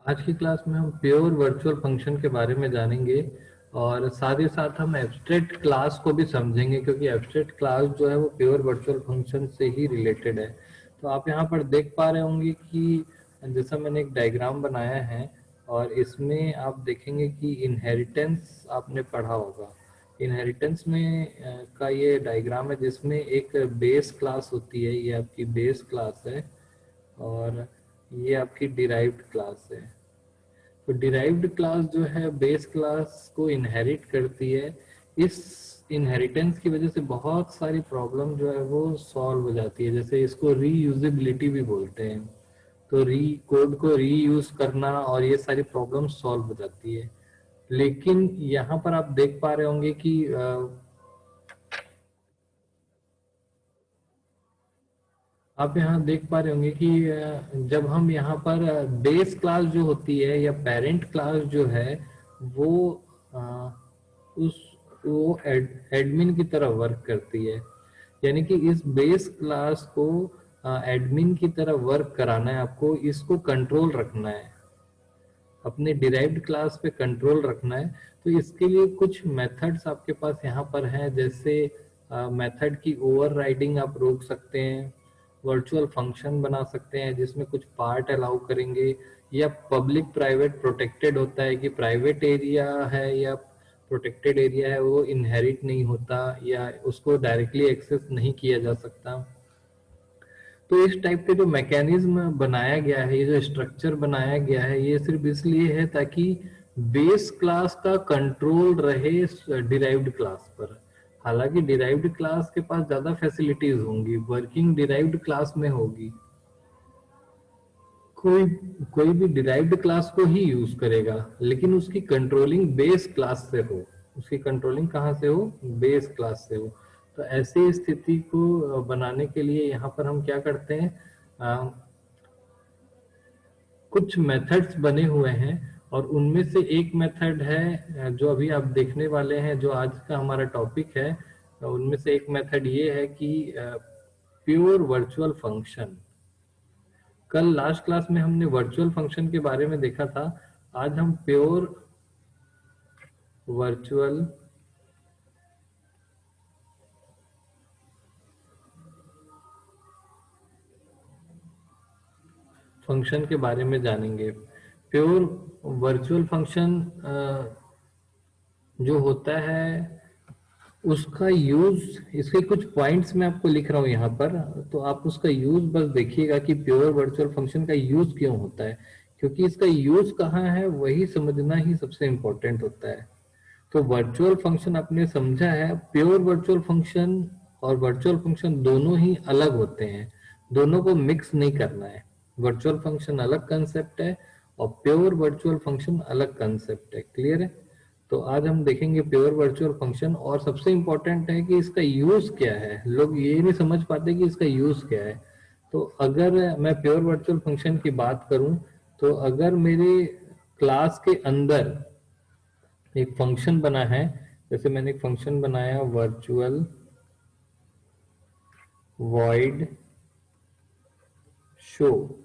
आज की क्लास में हम प्योर वर्चुअल फंक्शन के बारे में जानेंगे और साथ ही साथ हम एब्स्ट्रैक्ट क्लास को भी समझेंगे, क्योंकि एब्स्ट्रैक्ट क्लास जो है वो प्योर वर्चुअल फंक्शन से ही रिलेटेड है। तो आप यहाँ पर देख पा रहे होंगे कि जैसा मैंने एक डायग्राम बनाया है और इसमें आप देखेंगे कि इनहेरिटेंस आपने पढ़ा होगा। इनहेरिटेंस में का ये डायग्राम है जिसमें एक बेस क्लास होती है, ये आपकी बेस क्लास है और ये आपकी डिराइव्ड क्लास है। तो डिराइव्ड क्लास जो है बेस क्लास को इनहेरिट करती है। इस इनहेरिटेंस की वजह से बहुत सारी प्रॉब्लम जो है वो सॉल्व हो जाती है, जैसे इसको रीयूजेबिलिटी भी बोलते हैं। तो री कोड को रीयूज करना और ये सारी प्रॉब्लम सॉल्व हो जाती है। लेकिन यहाँ पर आप देख पा रहे होंगे कि आप यहाँ देख पा रहे होंगे कि जब हम यहाँ पर बेस क्लास जो होती है या पेरेंट क्लास जो है वो अ, उस वो एडमिन की तरह वर्क करती है। यानी कि इस बेस क्लास को एडमिन की तरह वर्क कराना है, आपको इसको कंट्रोल रखना है, अपने डिराइव्ड क्लास पे कंट्रोल रखना है। तो इसके लिए कुछ मेथड्स आपके पास यहाँ पर हैं, जैसे मेथड की ओवरराइडिंग आप रोक सकते हैं, वर्चुअल फंक्शन बना सकते हैं जिसमें कुछ पार्ट अलाउ करेंगे, या पब्लिक प्राइवेट प्रोटेक्टेड होता है कि प्राइवेट एरिया है या प्रोटेक्टेड एरिया है वो इनहेरिट नहीं होता या उसको डायरेक्टली एक्सेस नहीं किया जा सकता। तो इस टाइप के जो मैकेनिज्म बनाया गया है, ये जो स्ट्रक्चर बनाया गया है, ये सिर्फ इसलिए है ताकि बेस क्लास का कंट्रोल रहे डिराइव्ड क्लास पर। हालांकि डिराइव्ड क्लास के पास ज्यादा फैसिलिटीज होंगी, वर्किंग डिराइव्ड क्लास में होगी। कोई कोई भी डिराइव्ड क्लास को ही यूज करेगा, लेकिन उसकी कंट्रोलिंग बेस क्लास से हो। उसकी कंट्रोलिंग कहाँ से हो? बेस क्लास से हो। तो ऐसी स्थिति को बनाने के लिए यहाँ पर हम क्या करते हैं, कुछ मेथड्स बने हुए हैं और उनमें से एक मेथड है जो अभी आप देखने वाले हैं, जो आज का हमारा टॉपिक है। उनमें से एक मेथड ये है कि प्योर वर्चुअल फंक्शन। कल लास्ट क्लास में हमने वर्चुअल फंक्शन के बारे में देखा था, आज हम प्योर वर्चुअल फंक्शन के बारे में जानेंगे। प्योर वर्चुअल फंक्शन जो होता है उसका यूज, इसके कुछ पॉइंट्स मैं आपको लिख रहा हूँ यहाँ पर, तो आप उसका यूज बस देखिएगा कि प्योर वर्चुअल फंक्शन का यूज क्यों होता है, क्योंकि इसका यूज कहाँ है वही समझना ही सबसे इम्पोर्टेंट होता है। तो वर्चुअल फंक्शन आपने समझा है, प्योर वर्चुअल फंक्शन और वर्चुअल फंक्शन दोनों ही अलग होते हैं, दोनों को मिक्स नहीं करना है। वर्चुअल फंक्शन अलग कंसेप्ट है और प्योर वर्चुअल फंक्शन अलग कंसेप्ट है। क्लियर है? तो आज हम देखेंगे प्योर वर्चुअल फंक्शन, और सबसे इंपॉर्टेंट है कि इसका यूज क्या है। लोग ये नहीं समझ पाते कि इसका यूज क्या है। तो अगर मैं प्योर वर्चुअल फंक्शन की बात करूं, तो अगर मेरे क्लास के अंदर एक फंक्शन बना है, जैसे मैंने एक फंक्शन बनाया वर्चुअल वॉइड शो,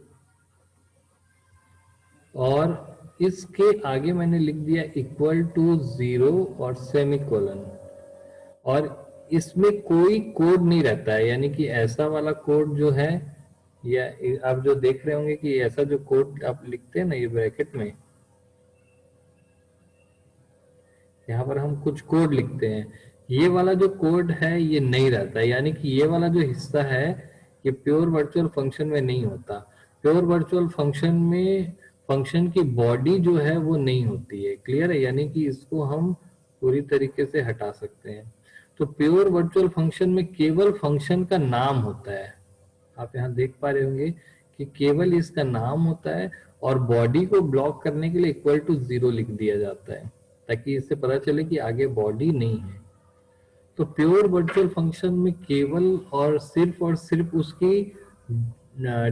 और इसके आगे मैंने लिख दिया इक्वल टू 0 और सेमीकोलन, और इसमें कोई कोड नहीं रहता है। यानी कि ऐसा वाला कोड जो है, या आप जो देख रहे होंगे कि ऐसा जो कोड आप लिखते हैं ना ये ब्रैकेट में, यहाँ पर हम कुछ कोड लिखते हैं, ये वाला जो कोड है ये नहीं रहता है। यानी कि ये वाला जो हिस्सा है ये प्योर वर्चुअल फंक्शन में नहीं होता। प्योर वर्चुअल फंक्शन में फंक्शन की बॉडी जो है वो नहीं होती है। क्लियर है? यानी कि इसको हम पूरी तरीके से हटा सकते हैं। तो प्योर वर्चुअल फंक्शन में केवल फंक्शन का नाम होता है। आप यहाँ देख पा रहे होंगे कि केवल इसका नाम होता है, और बॉडी को ब्लॉक करने के लिए इक्वल टू 0 लिख दिया जाता है, ताकि इससे पता चले कि आगे बॉडी नहीं है। तो प्योर वर्चुअल फंक्शन में केवल और सिर्फ उसकी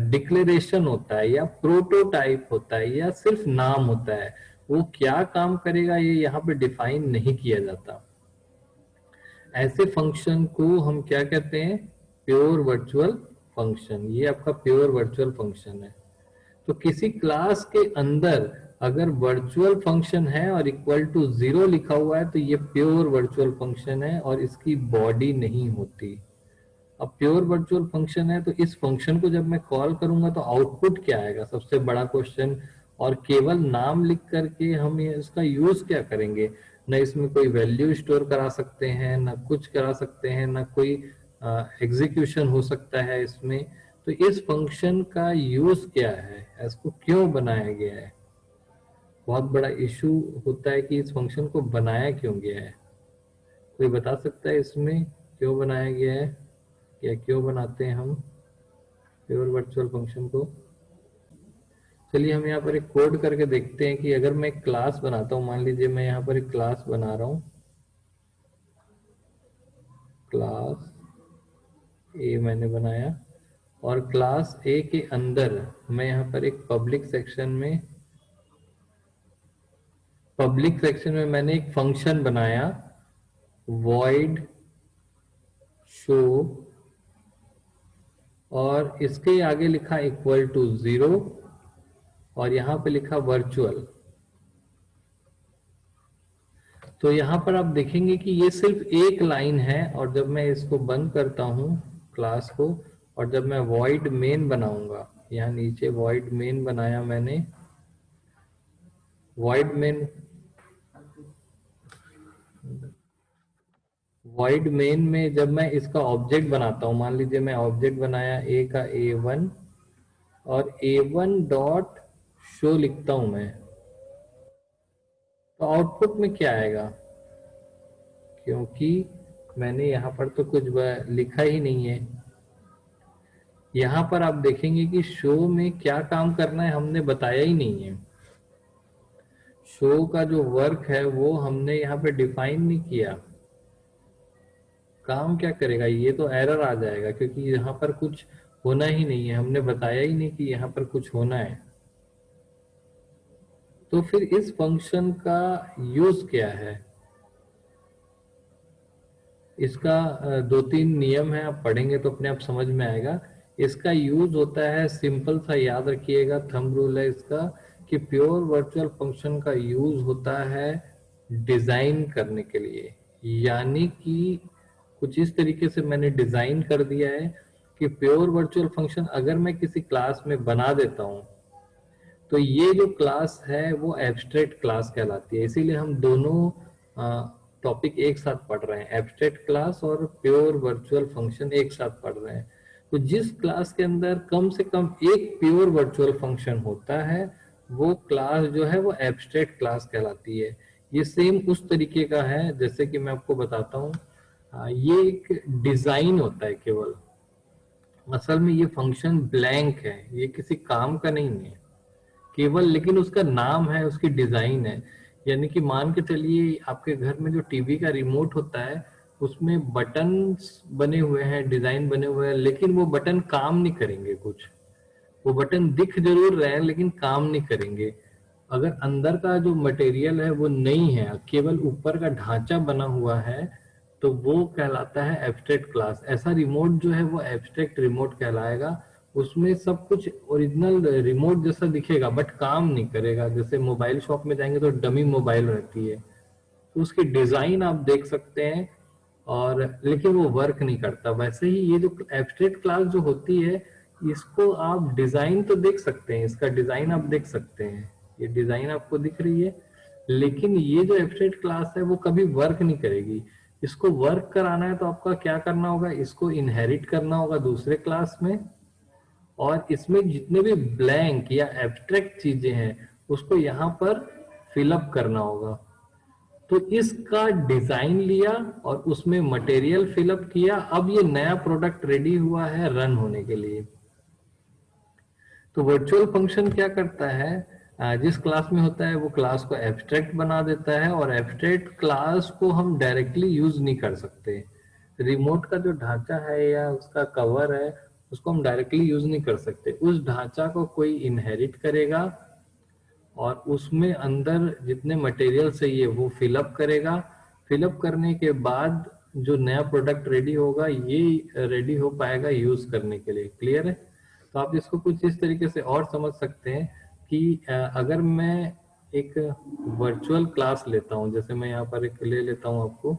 डिक्लेरेशन होता है या प्रोटोटाइप होता है या सिर्फ नाम होता है। वो क्या काम करेगा ये यहाँ पे डिफाइन नहीं किया जाता। ऐसे फंक्शन को हम क्या कहते हैं? Pure virtual function. ये आपका प्योर वर्चुअल फंक्शन है। तो किसी क्लास के अंदर अगर वर्चुअल फंक्शन है और इक्वल टू 0 लिखा हुआ है तो ये प्योर वर्चुअल फंक्शन है और इसकी बॉडी नहीं होती। अब प्योर वर्चुअल फंक्शन है तो इस फंक्शन को जब मैं कॉल करूंगा तो आउटपुट क्या आएगा, सबसे बड़ा क्वेश्चन। और केवल नाम लिख करके हम ये इसका यूज क्या करेंगे? न इसमें कोई वैल्यू स्टोर करा सकते हैं, न कुछ करा सकते हैं, न कोई एग्जीक्यूशन हो सकता है इसमें। तो इस फंक्शन का यूज क्या है, इसको क्यों बनाया गया है? बहुत बड़ा इशू होता है कि इस फंक्शन को बनाया क्यों गया है। कोई बता सकता है इसमें क्यों बनाया गया है या क्यों बनाते हैं हम प्योर वर्चुअल फंक्शन को? चलिए हम यहाँ पर एक कोड करके देखते हैं कि अगर मैं एक क्लास बनाता हूँ, मान लीजिए मैं यहाँ पर एक क्लास बना रहा हूँ, क्लास ए मैंने बनाया, और क्लास ए के अंदर मैं यहाँ पर एक पब्लिक सेक्शन में मैंने एक फंक्शन बनाया void शो, और इसके आगे लिखा इक्वल टू 0 और यहाँ पे लिखा वर्चुअल। तो यहाँ पर आप देखेंगे कि ये सिर्फ एक लाइन है, और जब मैं इसको बंद करता हूँ क्लास को, और जब मैं void main बनाऊंगा, यहाँ नीचे void main बनाया मैंने, void main में जब मैं इसका ऑब्जेक्ट बनाता हूँ, मान लीजिए मैं ऑब्जेक्ट बनाया ए का A1 और A1 डॉट शो लिखता हूं मैं, तो आउटपुट में क्या आएगा? क्योंकि मैंने यहाँ पर तो कुछ लिखा ही नहीं है। यहाँ पर आप देखेंगे कि शो में क्या काम करना है हमने बताया ही नहीं है। शो का जो वर्क है वो हमने यहाँ पे डिफाइन नहीं किया। काम क्या करेगा? ये तो एरर आ जाएगा क्योंकि यहाँ पर कुछ होना ही नहीं है, हमने बताया ही नहीं कि यहाँ पर कुछ होना है। तो फिर इस फंक्शन का यूज क्या है? इसका दो तीन नियम है, आप पढ़ेंगे तो अपने आप समझ में आएगा। इसका यूज होता है, सिंपल सा याद रखिएगा, थंब रूल है इसका, कि प्योर वर्चुअल फंक्शन का यूज होता है डिजाइन करने के लिए। यानी कि कुछ इस तरीके से मैंने डिजाइन कर दिया है कि प्योर वर्चुअल फंक्शन अगर मैं किसी क्लास में बना देता हूं तो ये जो क्लास है वो एब्स्ट्रैक्ट क्लास कहलाती है। इसीलिए हम दोनों टॉपिक एक साथ पढ़ रहे हैं, एब्स्ट्रैक्ट क्लास और प्योर वर्चुअल फंक्शन एक साथ पढ़ रहे हैं। तो जिस क्लास के अंदर कम से कम एक प्योर वर्चुअल फंक्शन होता है वो क्लास जो है वो एब्स्ट्रैक्ट क्लास कहलाती है। ये सेम उस तरीके का है जैसे कि मैं आपको बताता हूँ, ये एक डिजाइन होता है केवल। असल में ये फंक्शन ब्लैंक है, ये किसी काम का नहीं है केवल, लेकिन उसका नाम है, उसकी डिजाइन है। यानी कि मान के चलिए आपके घर में जो टीवी का रिमोट होता है उसमें बटन्स बने हुए हैं, डिजाइन बने हुए हैं, लेकिन वो बटन काम नहीं करेंगे कुछ। वो बटन दिख जरूर रहे हैं लेकिन काम नहीं करेंगे। अगर अंदर का जो मटेरियल है वो नहीं है, केवल ऊपर का ढांचा बना हुआ है, तो वो कहलाता है एब्स्ट्रैक्ट क्लास। ऐसा रिमोट जो है वो एब्स्ट्रैक्ट रिमोट कहलाएगा। उसमें सब कुछ ओरिजिनल रिमोट जैसा दिखेगा बट काम नहीं करेगा। जैसे मोबाइल शॉप में जाएंगे तो डमी मोबाइल रहती है, तो उसकी डिजाइन आप देख सकते हैं और लेकिन वो वर्क नहीं करता। वैसे ही ये जो एब्स्ट्रैक्ट क्लास जो होती है इसको आप डिजाइन तो देख सकते हैं, इसका डिजाइन आप देख सकते हैं, ये डिजाइन आपको दिख रही है, लेकिन ये जो एब्स्ट्रैक्ट क्लास है वो कभी वर्क नहीं करेगी। इसको वर्क कराना है तो आपका क्या करना होगा, इसको इनहेरिट करना होगा दूसरे क्लास में, और इसमें जितने भी ब्लैंक या एब्स्ट्रैक्ट चीजें हैं उसको यहाँ पर फिलअप करना होगा। तो इसका डिजाइन लिया और उसमें मटेरियल फिलअप किया, अब ये नया प्रोडक्ट रेडी हुआ है रन होने के लिए। तो वर्चुअल फंक्शन क्या करता है, जिस क्लास में होता है वो क्लास को एब्स्ट्रैक्ट बना देता है, और एब्स्ट्रैक्ट क्लास को हम डायरेक्टली यूज नहीं कर सकते। रिमोट का जो ढांचा है या उसका कवर है उसको हम डायरेक्टली यूज नहीं कर सकते। उस ढांचा को कोई इनहेरिट करेगा और उसमें अंदर जितने मटेरियल चाहिए वो फिलअप करेगा। फिलअप करने के बाद जो नया प्रोडक्ट रेडी होगा ये रेडी हो पाएगा यूज करने के लिए। क्लियर है? तो आप इसको कुछ इस तरीके से और समझ सकते हैं कि अगर मैं एक वर्चुअल क्लास लेता हूं, जैसे मैं यहाँ पर एक ले लेता हूं आपको,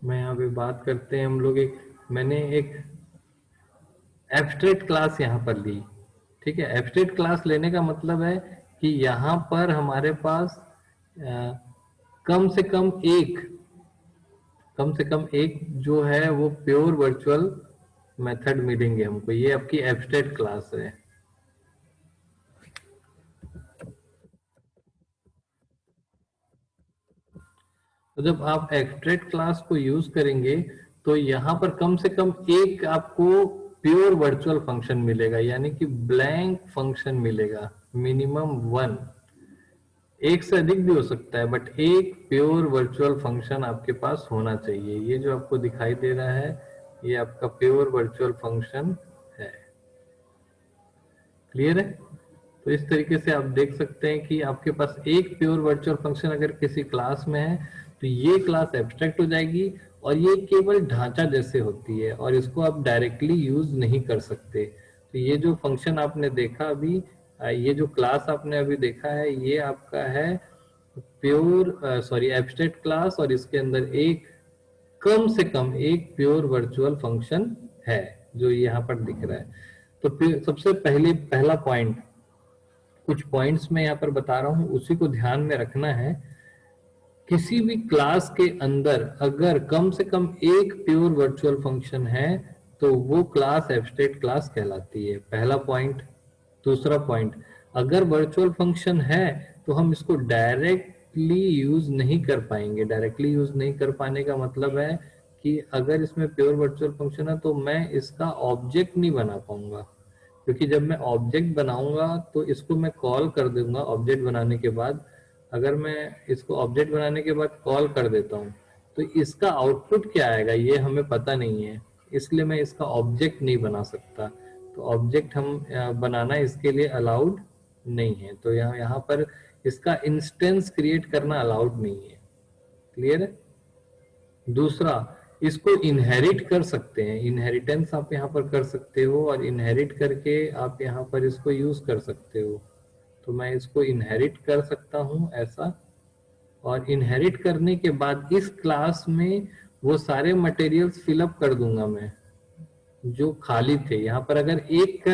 मैं यहाँ पे बात करते हैं हम लोग, मैंने एक एब्स्ट्रैक्ट क्लास यहाँ पर ली। ठीक है, एब्स्ट्रैक्ट क्लास लेने का मतलब है कि यहाँ पर हमारे पास कम से कम एक जो है वो प्योर वर्चुअल मेथड मिलेंगे हमको। ये आपकी एब्स्ट्रैक्ट क्लास है। तो जब आप एब्स्ट्रैक्ट क्लास को यूज करेंगे तो यहाँ पर कम से कम एक आपको प्योर वर्चुअल फंक्शन मिलेगा, यानी कि ब्लैंक फंक्शन मिलेगा, मिनिमम 1। एक से अधिक भी हो सकता है, बट एक प्योर वर्चुअल फंक्शन आपके पास होना चाहिए। ये जो आपको दिखाई दे रहा है ये आपका प्योर वर्चुअल फंक्शन है। क्लियर है? तो इस तरीके से आप देख सकते हैं कि आपके पास एक प्योर वर्चुअल फंक्शन अगर किसी क्लास में है तो ये क्लास एब्स्ट्रैक्ट हो जाएगी, और ये केवल ढांचा जैसे होती है और इसको आप डायरेक्टली यूज नहीं कर सकते। तो ये जो फंक्शन आपने देखा अभी, ये जो क्लास आपने अभी देखा है, ये आपका है प्योर एब्स्ट्रैक्ट क्लास, और इसके अंदर एक कम से कम एक प्योर वर्चुअल फंक्शन है जो यहाँ पर दिख रहा है। तो सबसे पहला पॉइंट, कुछ पॉइंट्स मैं यहाँ पर बता रहा हूँ, उसी को ध्यान में रखना है। किसी भी क्लास के अंदर अगर कम से कम एक प्योर वर्चुअल फंक्शन है तो वो क्लास एब्स्ट्रैक्ट क्लास कहलाती है, पहला पॉइंट। दूसरा पॉइंट, अगर वर्चुअल फंक्शन है तो हम इसको डायरेक्टली यूज नहीं कर पाएंगे। डायरेक्टली यूज नहीं कर पाने का मतलब है कि अगर इसमें प्योर वर्चुअल फंक्शन है तो मैं इसका ऑब्जेक्ट नहीं बना पाऊंगा, क्योंकि जब मैं ऑब्जेक्ट बनाऊंगा तो इसको मैं कॉल कर दूंगा। ऑब्जेक्ट बनाने के बाद, अगर मैं इसको ऑब्जेक्ट बनाने के बाद कॉल कर देता हूँ तो इसका आउटपुट क्या आएगा ये हमें पता नहीं है, इसलिए मैं इसका ऑब्जेक्ट नहीं बना सकता। तो ऑब्जेक्ट हम बनाना इसके लिए अलाउड नहीं है। तो यहाँ पर इसका इंस्टेंस क्रिएट करना अलाउड नहीं है। क्लियर है? दूसरा, इसको इनहेरिट कर सकते हैं, इनहेरिटेंस आप यहाँ पर कर सकते हो, और इनहेरिट करके आप यहाँ पर इसको यूज कर सकते हो। तो मैं इसको इनहेरिट कर सकता हूँ ऐसा, और इनहेरिट करने के बाद इस क्लास में वो सारे मटेरियल्स फिलअप कर दूंगा मैं जो खाली थे। यहाँ पर अगर एक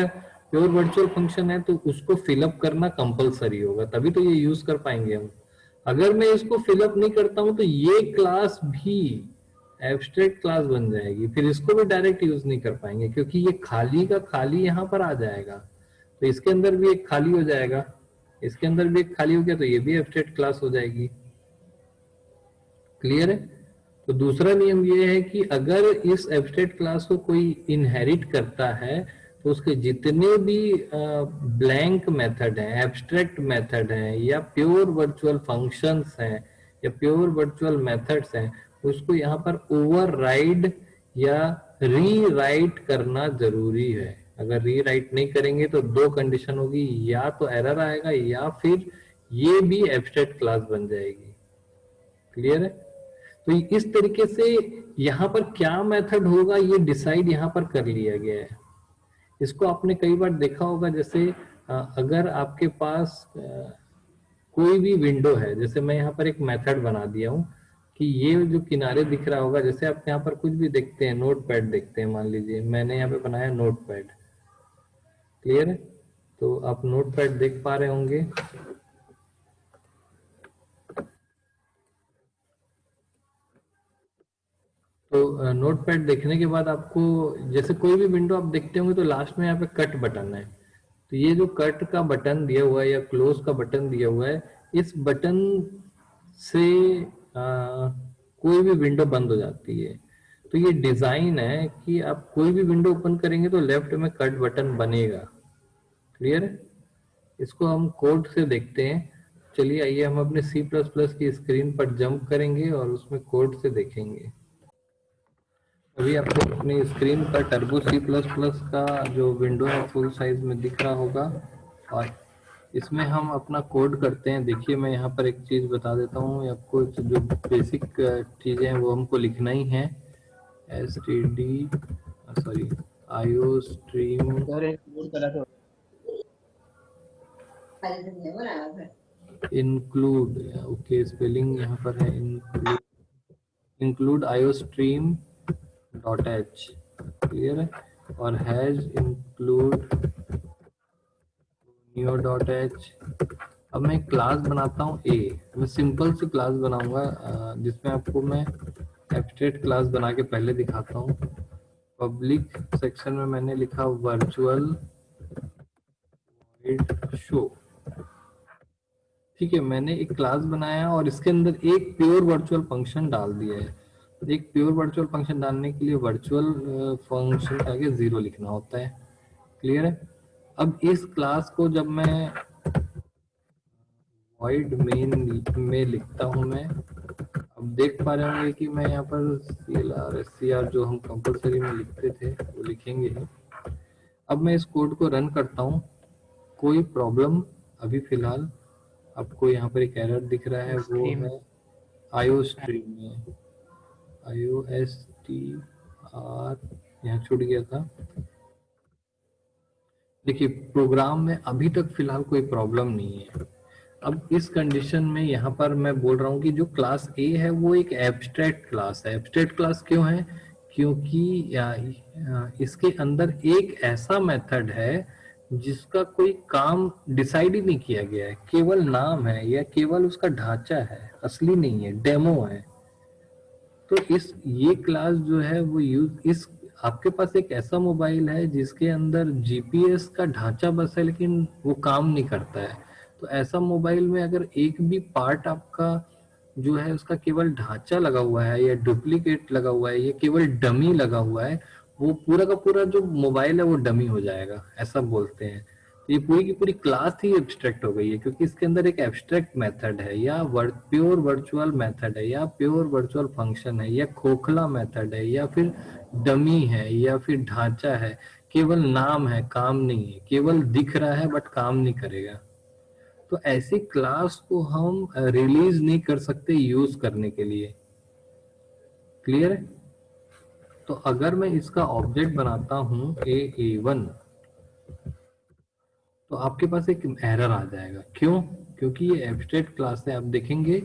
प्योर वर्चुअल फंक्शन है तो उसको फिलअप करना कंपलसरी होगा, तभी तो ये यूज कर पाएंगे हम। अगर मैं इसको फिलअप नहीं करता हूं तो ये क्लास भी एब्स्ट्रैक्ट क्लास बन जाएगी, फिर इसको भी डायरेक्ट यूज नहीं कर पाएंगे क्योंकि ये खाली का खाली यहाँ पर आ जाएगा। तो इसके अंदर भी एक खाली हो जाएगा, इसके अंदर भी एक खाली हो गया, तो ये भी एब्स्ट्रैक्ट क्लास हो जाएगी। क्लियर है? तो दूसरा नियम ये है कि अगर इस एब्स्ट्रैक्ट क्लास को कोई इनहेरिट करता है तो उसके जितने भी ब्लैंक मेथड हैं, एब्स्ट्रैक्ट मेथड हैं, या प्योर वर्चुअल फंक्शंस हैं, या प्योर वर्चुअल मेथड्स हैं, उसको यहाँ पर ओवरराइड या रीराइट करना जरूरी है। अगर रीराइट नहीं करेंगे तो दो कंडीशन होगी, या तो एरर आएगा या फिर ये भी एब्स्ट्रैक्ट क्लास बन जाएगी। क्लियर है? तो इस तरीके से यहाँ पर क्या मेथड होगा ये डिसाइड यहाँ पर कर लिया गया है। इसको आपने कई बार देखा होगा, जैसे अगर आपके पास कोई भी विंडो है, जैसे मैं यहाँ पर एक मेथड बना दिया हूँ कि ये जो किनारे दिख रहा होगा, जैसे आप यहाँ पर कुछ भी देखते हैं, नोट पैड देखते हैं, मान लीजिए मैंने यहाँ पे बनाया नोट पैड। क्लियर है? तो आप नोट पैड देख पा रहे होंगे। तो नोट पैड देखने के बाद आपको, जैसे कोई भी विंडो आप देखते होंगे तो लास्ट में यहाँ पे कट बटन है। तो ये जो कट का बटन दिया हुआ है या क्लोज का बटन दिया हुआ है, इस बटन से कोई भी विंडो बंद हो जाती है। तो ये डिजाइन है कि आप कोई भी विंडो ओपन करेंगे तो लेफ्ट में कट बटन बनेगा। क्लियर है? इसको हम कोड से देखते हैं। चलिए आइए हम अपने C++ की स्क्रीन पर जंप करेंगे और उसमें कोड से देखेंगे। अभी आपको अपनी स्क्रीन पर टर्बो C++ का जो विंडो है फुल साइज में दिख रहा होगा, और इसमें हम अपना कोड करते हैं। देखिए मैं यहाँ पर एक चीज बता देता हूँ आपको, जो बेसिक चीजें हैं वो हमको लिखना ही है। std sorry iostream include, okay spelling यहाँ पर है include iostream dot H, clear है, और has include new dot H. अब मैं क्लास बनाता हूँ ए, मैं सिंपल सी क्लास बनाऊंगा जिसमें आपको मैं एब्स्ट्रैक्ट क्लास बना के पहले दिखाता हूँ। पब्लिक सेक्शन में मैंने लिखा वर्चुअल शो, ठीक है। मैंने एक क्लास बनाया और इसके अंदर एक प्योर वर्चुअल फंक्शन डाल दिया है। एक प्योर वर्चुअल फंक्शन डालने के लिए वर्चुअल फंक्शन के आगे 0 लिखना होता है, क्लियर है। अब इस क्लास को जब मैं void main में लिखता हूं मैं, अब देख पा रहे होंगे कि मैं यहाँ पर CLR SCR जो हम कंपलसरी में लिखते थे वो लिखेंगे ही। अब मैं इस कोड को रन करता हूँ, कोई प्रॉब्लम अभी फिलहाल आपको यहाँ पर एक एरर दिख रहा है, वो है आईओ स्ट्रीम में IOSTR यहाँ छूट गया था। देखिए प्रोग्राम में अभी तक फिलहाल कोई प्रॉब्लम नहीं है। अब इस कंडीशन में यहाँ पर मैं बोल रहा हूँ कि जो क्लास ए है वो एक एब्स्ट्रैक्ट क्लास है। एब्स्ट्रैक्ट क्लास क्यों है? क्योंकि इसके अंदर एक ऐसा मेथड है जिसका कोई काम डिसाइड ही नहीं किया गया है, केवल नाम है या केवल उसका ढांचा है, असली नहीं है, डेमो है। तो इस ये क्लास जो है वो यूज इस आपके पास एक ऐसा मोबाइल है जिसके अंदर जीपीएस का ढांचा बस है लेकिन वो काम नहीं करता है। तो ऐसा मोबाइल में अगर एक भी पार्ट आपका जो है उसका केवल ढांचा लगा हुआ है या डुप्लीकेट लगा हुआ है या केवल डमी लगा हुआ है, वो पूरा का पूरा जो मोबाइल है वो डमी हो जाएगा, ऐसा बोलते हैं। तो ये पूरी की पूरी क्लास ही एब्स्ट्रैक्ट हो गई है क्योंकि इसके अंदर एक एब्स्ट्रैक्ट मेथड है या प्योर वर्चुअल मेथड है या प्योर वर्चुअल फंक्शन है या खोखला मेथड है या फिर डमी है या फिर ढांचा है, केवल नाम है, काम नहीं है, केवल दिख रहा है बट काम नहीं करेगा। तो ऐसी क्लास को हम रिलीज नहीं कर सकते यूज करने के लिए, क्लियर है। तो अगर मैं इसका ऑब्जेक्ट बनाता हूं A1 तो आपके पास एक एरर आ जाएगा। क्यों? क्योंकि ये एब्स्ट्रैक्ट क्लास है। आप देखेंगे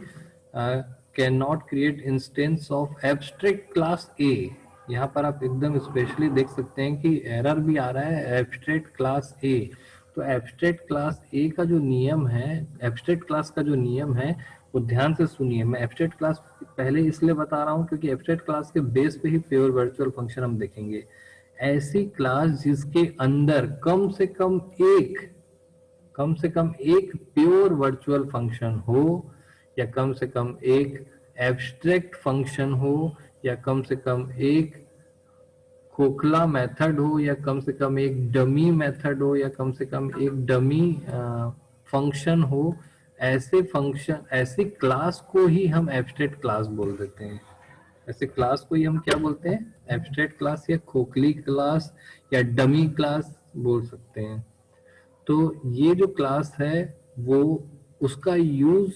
can not create instance of abstract class ए। यहाँ पर आप एकदम स्पेशली देख सकते हैं कि एरर भी आ रहा है एब्स्ट्रैक्ट क्लास ए। तो एब्स्ट्रैक्ट क्लास ए का जो नियम है, एब्स्ट्रैक्ट क्लास का जो नियम है वो ध्यान से सुनिए। मैं एब्स्ट्रैक्ट क्लास पहले इसलिए बता रहा हूँ क्योंकि एब्स्ट्रैक्ट क्लास के बेस पे ही प्योर वर्चुअल फंक्शन हम देखेंगे। ऐसी क्लास जिसके अंदर कम से कम एक प्योर वर्चुअल फंक्शन हो या कम से कम एक एब्स्ट्रैक्ट फंक्शन हो या कम से कम एक खोखला मेथड हो या कम से कम एक डमी मेथड हो या कम से कम एक डमी फंक्शन हो, ऐसे फंक्शन ऐसी क्लास को ही हम एब्स्ट्रैक्ट क्लास बोल देते हैं। ऐसे क्लास को ही हम क्या बोलते हैं? एब्स्ट्रैक्ट क्लास या खोखली क्लास या डमी क्लास बोल सकते हैं। तो ये जो क्लास है वो उसका यूज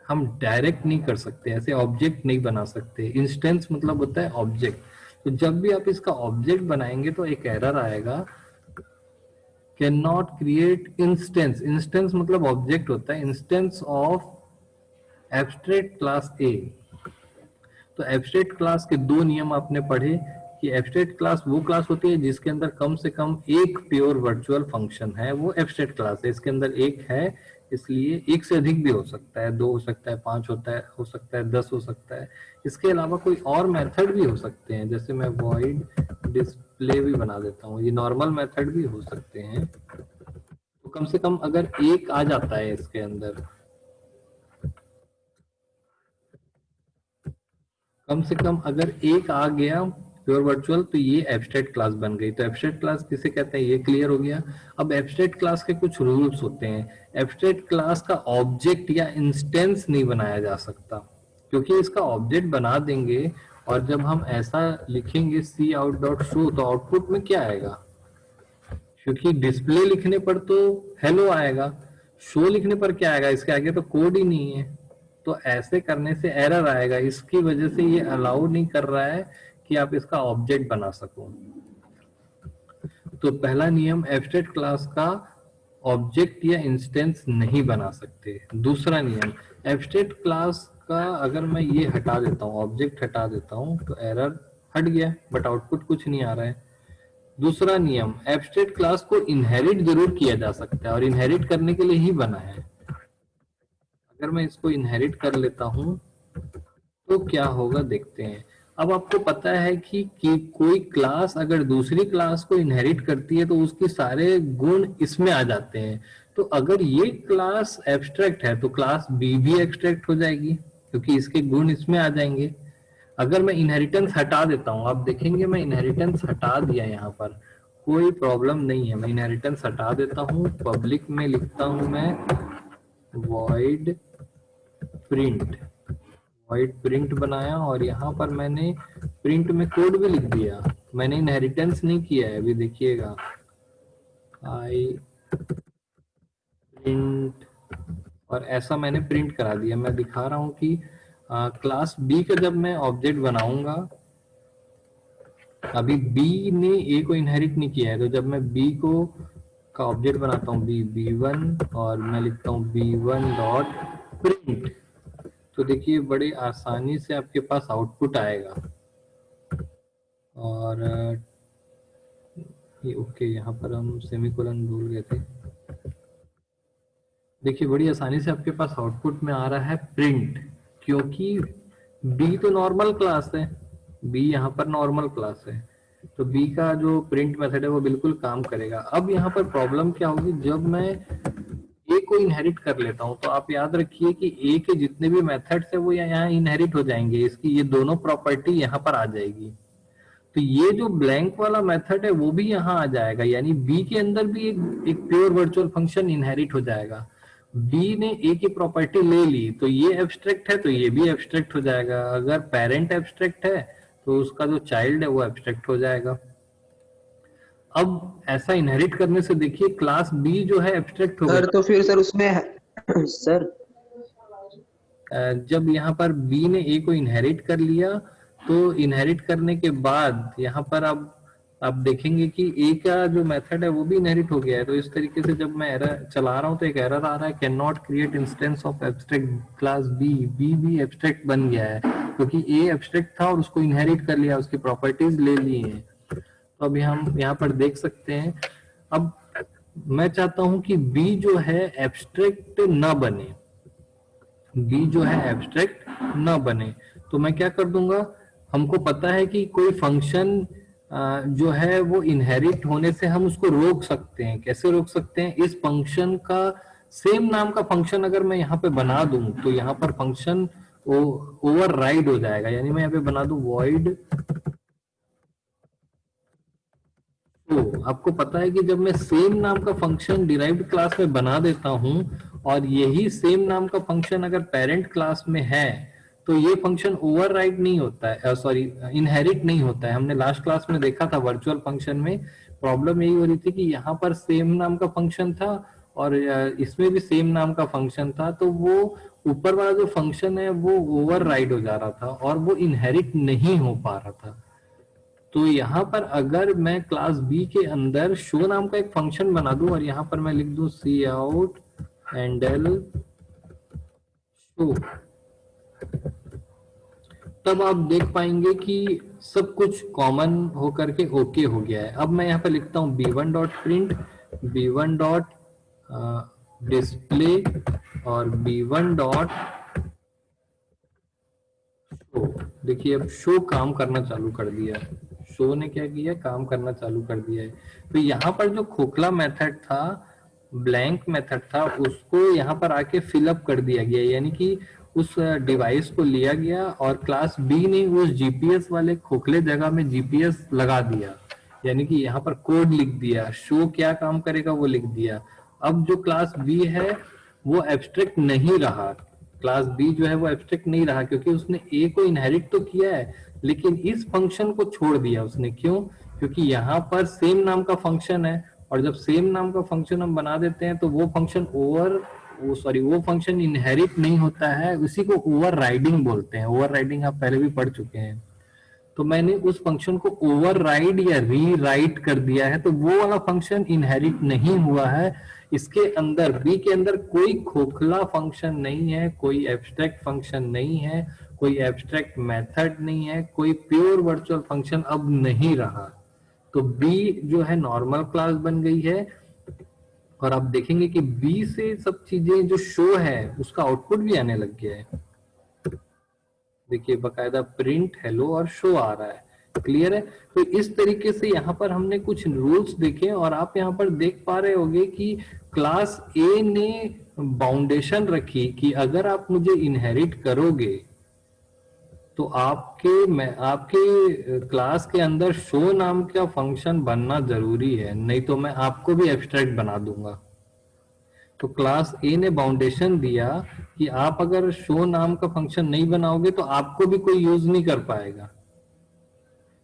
हम डायरेक्ट नहीं कर सकते, ऐसे ऑब्जेक्ट नहीं बना सकते। इंस्टेंस मतलब होता है ऑब्जेक्ट। तो जब भी आप इसका ऑब्जेक्ट बनाएंगे तो एक एरर आएगा, can not create instance. Instance मतलब ऑब्जेक्ट होता है, इंस्टेंस ऑफ एब्स्ट्रैक्ट क्लास ए। तो एब्स्ट्रैक्ट क्लास के दो नियम आपने पढ़े कि एब्स्ट्रैक्ट क्लास वो क्लास होती है जिसके अंदर कम से कम एक प्योर वर्चुअल फंक्शन है, वो एब्स्ट्रैक्ट क्लास है। इसके अंदर एक है, इसलिए एक से अधिक भी हो सकता है, 2 हो सकता है, 5 हो सकता है, 10 हो सकता है। इसके अलावा कोई और मेथड भी हो सकते हैं, जैसे मैं वॉइड डिस्प्ले भी बना देता हूँ, ये नॉर्मल मेथड भी हो सकते हैं। तो कम से कम अगर एक आ जाता है इसके अंदर, कम से कम अगर एक आ गया प्योर वर्चुअल तो ये एब्स्ट्रैक्ट क्लास बन गई। तो एब्स्ट्रैक्ट क्लास किसे कहते हैं ये क्लियर हो गया। अब एब्स्ट्रैक्ट क्लास के कुछ रूल्स होते हैं। एब्स्ट्रैक्ट क्लास का ऑब्जेक्ट या इंस्टेंस नहीं बनाया जा सकता, क्योंकि इसका ऑब्जेक्ट बना देंगे और जब हम ऐसा लिखेंगे सी आउट डॉट शो तो आउटपुट में क्या आएगा? क्योंकि डिस्प्ले लिखने पर तो हेलो आएगा, शो लिखने पर क्या आएगा? इसके आगे तो कोड ही नहीं है। तो ऐसे करने से एरर आएगा, इसकी वजह से ये अलाउ नहीं कर रहा है कि आप इसका ऑब्जेक्ट बना सको। तो पहला नियम, एब्स्ट्रैक्ट क्लास का ऑब्जेक्ट या इंस्टेंस नहीं बना सकते। दूसरा नियम, एब्स्ट्रैक्ट क्लास का अगर मैं ये हटा देता हूँ, ऑब्जेक्ट हटा देता हूँ, तो एरर हट गया, बट आउटपुट कुछ नहीं आ रहा है। दूसरा नियम, एब्स्ट्रैक्ट क्लास को इनहेरिट जरूर किया जा सकता है और इनहेरिट करने के लिए ही बना है। अगर मैं इसको इनहेरिट कर लेता हूँ तो क्या होगा देखते हैं। अब आपको पता है कि कोई क्लास अगर दूसरी क्लास को इनहेरिट करती है तो उसके सारे गुण इसमें आ जाते हैं। तो अगर ये क्लास एब्स्ट्रैक्ट है तो क्लास बी भी एब्स्ट्रैक्ट हो जाएगी क्योंकि इसके गुण इसमें आ जाएंगे। अगर मैं इनहेरिटेंस हटा देता हूं, आप देखेंगे मैं इनहेरिटेंस हटा दिया, यहाँ पर कोई प्रॉब्लम नहीं है। मैं इनहेरिटेंस हटा देता हूं, पब्लिक में लिखता हूं मैं void प्रिंट, void प्रिंट बनाया और यहाँ पर मैंने प्रिंट में कोड भी लिख दिया। मैंने इनहेरिटेंस नहीं किया है, अभी देखिएगा, आई प्रिंट, और ऐसा मैंने प्रिंट करा दिया। मैं दिखा रहा हूं कि क्लास बी का जब मैं ऑब्जेक्ट बनाऊंगा, अभी बी ने ए को इनहेरिट नहीं किया है, तो जब मैं बी को का ऑब्जेक्ट बनाता हूँ बी1 और मैं लिखता हूँ b1 डॉट प्रिंट, तो देखिए बड़े आसानी से आपके पास आउटपुट आएगा। और ये ओके, यहाँ पर हम सेमीकोलन भूल गए थे। देखिए बड़ी आसानी से आपके पास आउटपुट में आ रहा है प्रिंट, क्योंकि बी तो नॉर्मल क्लास है, बी यहाँ पर नॉर्मल क्लास है, तो बी का जो प्रिंट मेथड है वो बिल्कुल काम करेगा। अब यहाँ पर प्रॉब्लम क्या होगी, जब मैं ए को इनहेरिट कर लेता हूँ तो आप याद रखिए कि ए के जितने भी मेथड्स है वो यहाँ इनहेरिट हो जाएंगे, इसकी ये दोनों प्रॉपर्टी यहाँ पर आ जाएगी। तो ये जो ब्लैंक वाला मेथड है वो भी यहाँ आ जाएगा, यानी बी के अंदर भी एक प्योर वर्चुअल फंक्शन इनहेरिट हो जाएगा। बी ने ए की प्रॉपर्टी ले ली तो ये एब्स्ट्रैक्ट है तो ये भी एब्स्ट्रैक्ट हो जाएगा। अगर पेरेंट एब्स्ट्रैक्ट है तो उसका जो चाइल्ड है वो एब्स्ट्रैक्ट हो जाएगा। अब ऐसा इनहेरिट करने से देखिए क्लास बी जो है एब्स्ट्रैक्ट हो सर गया। तो फिर सर उसमें सर जब यहाँ पर बी ने ए को इनहेरिट कर लिया तो इनहेरिट करने के बाद यहाँ पर अब आप देखेंगे कि ए का जो मेथड है वो भी इनहेरिट हो गया है। तो इस तरीके से जब मैं एरर चला रहा हूँ तो एक एरर आ रहा है, can not create instance of abstract class B, B भी एब्स्ट्रैक्ट बन गया है क्योंकि ए एब्स्ट्रैक्ट था और उसको इनहेरिट कर लिया, उसकी प्रॉपर्टीज ले ली हैं। तो अभी हम यहाँ पर देख सकते हैं। अब मैं चाहता हूं कि बी जो है एब्स्ट्रैक्ट ना बने, बी जो है एब्स्ट्रैक्ट ना बने, तो मैं क्या कर दूंगा, हमको पता है कि कोई फंक्शन जो है वो इनहेरिट होने से हम उसको रोक सकते हैं। कैसे रोक सकते हैं, इस फंक्शन का सेम नाम का फंक्शन अगर मैं यहाँ पे बना दूं तो यहाँ पर फंक्शन ओवरराइड हो जाएगा। यानी मैं यहाँ पे बना दूं void, तो आपको पता है कि जब मैं सेम नाम का फंक्शन डिराइव्ड क्लास में बना देता हूं और यही सेम नाम का फंक्शन अगर पेरेंट क्लास में है तो ये फंक्शन ओवरराइड नहीं होता है, सॉरी इनहेरिट नहीं होता है। हमने लास्ट क्लास में देखा था वर्चुअल फंक्शन में प्रॉब्लम यही हो रही थी कि यहाँ पर सेम नाम का फंक्शन था और इसमें भी सेम नाम का फंक्शन था, तो वो ऊपर वाला जो फंक्शन है वो ओवरराइड हो जा रहा था और वो इनहेरिट नहीं हो पा रहा था। तो यहाँ पर अगर मैं क्लास बी के अंदर शो नाम का एक फंक्शन बना दूं और यहाँ पर मैं लिख दूं सी आउट हैंडल शो, तब आप देख पाएंगे कि सब कुछ कॉमन होकर के ओके हो गया है। अब मैं यहाँ पर लिखता हूँ b1 dot print, b1 dot display और b1 डॉट शो। देखिए अब शो काम करना चालू कर दिया, शो ने क्या किया, काम करना चालू कर दिया है। तो यहाँ पर जो खोखला मेथड था, ब्लैंक मेथड था, उसको यहाँ पर आके फिलअप कर दिया गया, यानी कि उस डिवाइस को लिया गया और क्लास बी ने उस जीपीएस वाले खोखले जगह में जीपीएस लगा दिया, यानी कि यहाँ पर कोड लिख दिया, शो क्या काम करेगा वो लिख दिया। अब जो क्लास बी है वो एब्स्ट्रैक्ट नहीं रहा, क्लास बी जो है वो एब्स्ट्रैक्ट नहीं रहा क्योंकि उसने ए को इनहेरिट तो किया है लेकिन इस फंक्शन को छोड़ दिया उसने। क्यों? क्योंकि यहाँ पर सेम नाम का फंक्शन है और जब सेम नाम का फंक्शन हम बना देते हैं तो वो फंक्शन वो फंक्शन इनहेरिट नहीं होता है, उसी को ओवर राइडिंग बोलते हैं। ओवर राइडिंग आप पहले भी पढ़ चुके हैं। तो मैंने उस फंक्शन को ओवरराइड या रीराइट कर दिया है, तो वो वाला फंक्शन इनहेरिट नहीं हुआ है। इसके अंदर बी के अंदर कोई खोखला फंक्शन नहीं है, कोई एब्स्ट्रैक्ट फंक्शन नहीं है, कोई एब्स्ट्रैक्ट मेथड नहीं है, कोई प्योर वर्चुअल फंक्शन अब नहीं रहा। तो बी जो है नॉर्मल क्लास बन गई है, और आप देखेंगे कि बी से सब चीजें जो शो है उसका आउटपुट भी आने लग गया है। देखिए बकायदा प्रिंट हेलो और शो आ रहा है। क्लियर है? तो इस तरीके से यहाँ पर हमने कुछ रूल्स देखे, और आप यहाँ पर देख पा रहे होंगे कि क्लास ए ने बाउंडेशन रखी कि अगर आप मुझे इनहेरिट करोगे तो आपके क्लास के अंदर शो नाम का फंक्शन बनना जरूरी है, नहीं तो मैं आपको भी एब्स्ट्रैक्ट बना दूंगा। तो क्लास ए ने बाउंडेशन दिया कि आप अगर शो नाम का फंक्शन नहीं बनाओगे तो आपको भी कोई यूज नहीं कर पाएगा।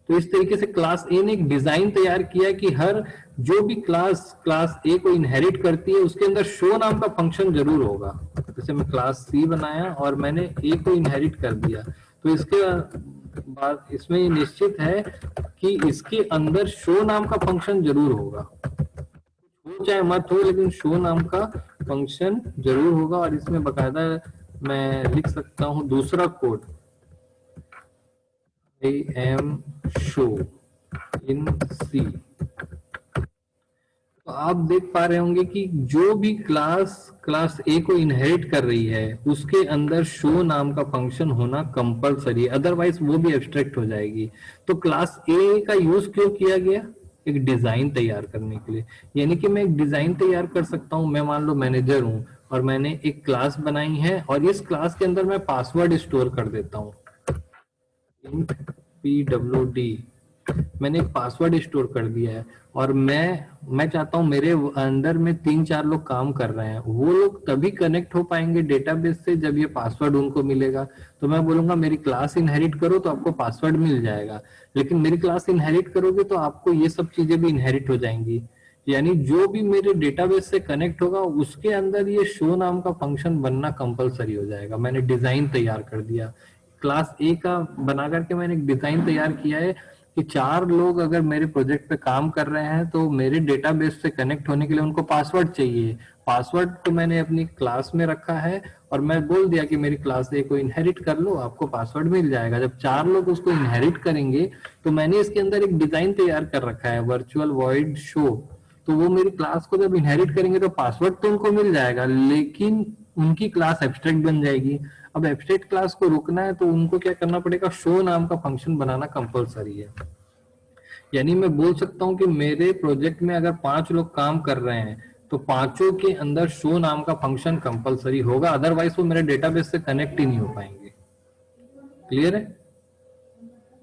तो इस तरीके से क्लास ए ने एक डिजाइन तैयार किया कि हर जो भी क्लास ए को इनहेरिट करती है उसके अंदर शो नाम का फंक्शन जरूर होगा। जैसे मैं क्लास सी बनाया और मैंने ए को इनहेरिट कर दिया, तो इसके बाद इसमें ये निश्चित है कि इसके अंदर शो नाम का फंक्शन जरूर होगा, हो चाहे मत हो, लेकिन शो नाम का फंक्शन जरूर होगा। और इसमें बकायदा मैं लिख सकता हूं दूसरा code, I am show in C. तो आप देख पा रहे होंगे कि जो भी क्लास ए को इनहेरिट कर रही है उसके अंदर शो नाम का फंक्शन होना कंपलसरी है, अदरवाइज वो भी एब्स्ट्रैक्ट हो जाएगी। तो क्लास ए का यूज क्यों किया गया? एक डिजाइन तैयार करने के लिए। यानी कि मैं एक डिजाइन तैयार कर सकता हूं, मैं मान लो मैनेजर हूं और मैंने एक क्लास बनाई है, और इस क्लास के अंदर मैं पासवर्ड स्टोर कर देता हूं, pwd, मैंने एक पासवर्ड स्टोर कर दिया है। और मैं चाहता हूं मेरे अंदर में 3-4 लोग काम कर रहे हैं, वो लोग तभी कनेक्ट हो पाएंगे डेटाबेस से जब ये पासवर्ड उनको मिलेगा। तो मैं बोलूंगा मेरी क्लास इनहेरिट करो तो आपको पासवर्ड मिल जाएगा, लेकिन मेरी क्लास इनहेरिट करोगे तो आपको ये सब चीजें भी इनहेरिट हो जाएंगी। यानी जो भी मेरे डेटाबेस से कनेक्ट होगा उसके अंदर ये शो नाम का फंक्शन बनना कंपलसरी हो जाएगा। मैंने डिजाइन तैयार कर दिया, क्लास ए का बना करके मैंने एक डिजाइन तैयार किया है कि 4 लोग अगर मेरे प्रोजेक्ट पे काम कर रहे हैं तो मेरे डेटाबेस से कनेक्ट होने के लिए उनको पासवर्ड चाहिए। पासवर्ड तो मैंने अपनी क्लास में रखा है, और मैं बोल दिया कि मेरी क्लास ए को इनहेरिट कर लो, आपको पासवर्ड मिल जाएगा। जब 4 लोग उसको इनहेरिट करेंगे तो मैंने इसके अंदर एक डिजाइन तैयार कर रखा है, वर्चुअल वॉइड शो। तो वो मेरी क्लास को जब इनहेरिट करेंगे तो पासवर्ड तो उनको मिल जाएगा, लेकिन उनकी क्लास एब्स्ट्रैक्ट बन जाएगी। अब एब्स्ट्रैक्ट क्लास को रोकना है तो उनको क्या करना पड़ेगा? शो नाम का फंक्शन बनाना कंपलसरी है। यानी मैं बोल सकता हूं कि मेरे प्रोजेक्ट में अगर 5 लोग काम कर रहे हैं तो पांचों के अंदर शो नाम का फंक्शन कंपलसरी होगा, अदरवाइज वो मेरे डेटाबेस से कनेक्ट ही नहीं हो पाएंगे। क्लियर है?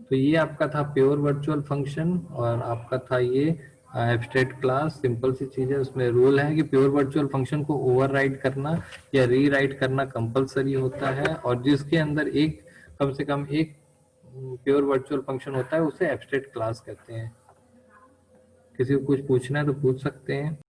तो ये आपका था प्योर वर्चुअल फंक्शन, और आपका था ये एब्स्ट्रैक्ट क्लास। सिंपल सी चीज है, उसमें रूल है कि प्योर वर्चुअल फंक्शन को ओवरराइड करना या रीराइट करना कंपलसरी होता है, और जिसके अंदर एक कम से कम एक प्योर वर्चुअल फंक्शन होता है उसे एब्स्ट्रैक्ट क्लास कहते हैं। किसी को कुछ पूछना है तो पूछ सकते हैं।